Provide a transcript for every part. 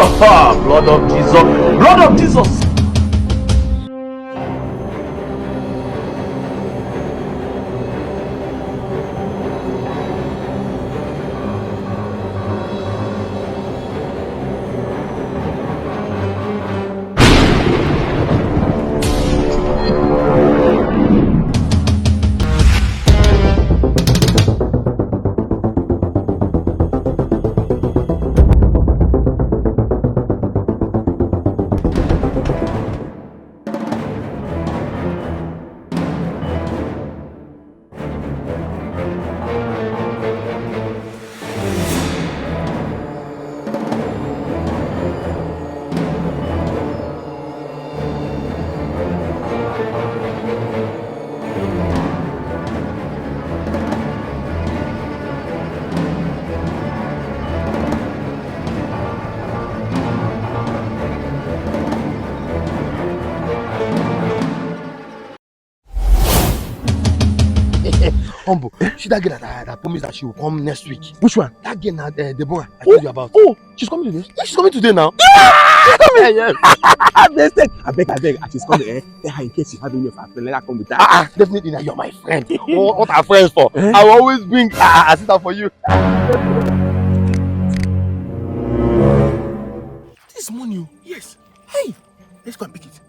Blood of Jesus. Blood of Jesus. Humble, she that girl that promised that she will come next week. Which one? That girl, Deborah, I told you about. Oh, she's coming today. Yeah, she's coming today now. She's coming. Yeah. I beg. She's coming. Tell her in case you have any of her friends, let her come with that. Definitely, now you're my friend. What are friends for? I will always bring a sister for you. This money? Yes. Hey, let's go and pick it.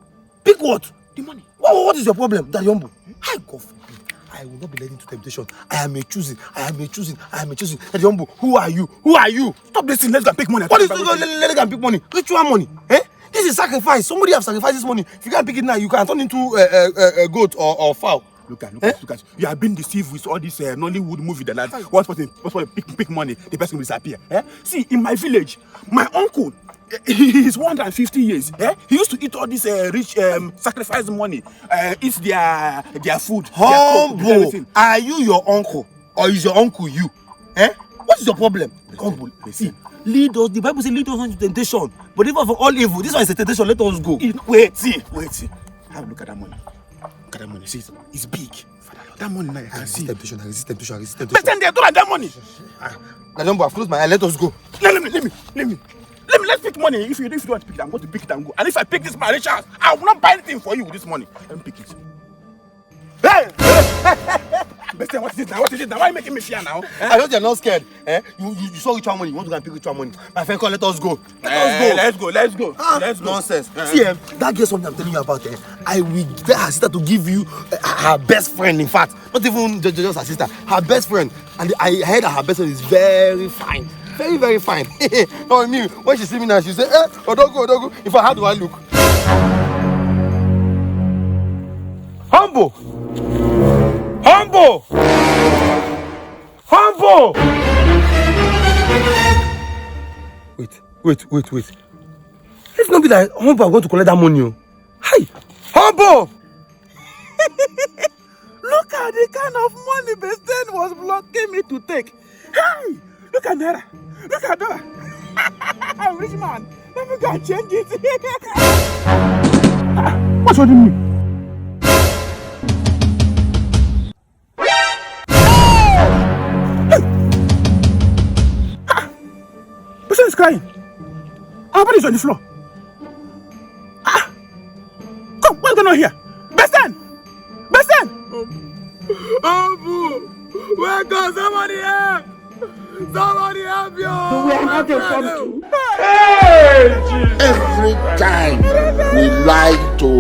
Pick what? The money. What is your problem, Daddy Humble? Hi, God. I will not be led into temptation. I am a choosing. Daddy Humble, who are you? Stop this thing. Let's go and pick money. What is let's go and pick money? Ritual money. This is sacrifice. Somebody have sacrificed this money. If you can't pick it now, you can turn into a goat or fowl. Look at. You have been deceived with all this Nollywood movie that once person pick money, the person will disappear. See, in my village, my uncle, he's 150 years. He used to eat all this rich sacrifice money, eat their food. Humble, are you your uncle or is your uncle you? What is your problem? Humble, see, lead us. The Bible says lead us into temptation, but even for all evil, this one is a temptation. Let us go. Wait, see. Have a look at that money. Look at that money. See, it's big. Father, that money now you can see. Temptation. But then they don't like that money. Humble, I've closed my eye. Let us go. Let me. Let's pick money. If you don't want to pick it, I'm going to pick it and go. And if I pick this money, chance, I will not buy anything for you with this money. Let me pick it. Hey! Best what is it now? Why are you making me fear now? I know you're not scared. You saw ritual money. You want to go and pick ritual money. My friend, let us go. Let's go. Let's go. Nonsense. See, that girl something I'm telling you about. I will tell her sister to give you her best friend. In fact, not even just her sister, her best friend. And I heard that her best friend is very fine. Very, very fine. No, me, when she see me now, she say, Odogo. If I how do I look? Humble! Wait. Let's not be like Humble. I'm going to collect that money. Hi, Humble! Look at the kind of money Besten was blocking me to take. Hey! Look at Naira. Look at that. I'm rich man. Let me go and change it. What's what you mean? Person is crying. Our body is on the floor. Come, what's going on here? Besten! Abu! Welcome, somebody help! Somebody help you! We are not a country. Hey, Every time we lie to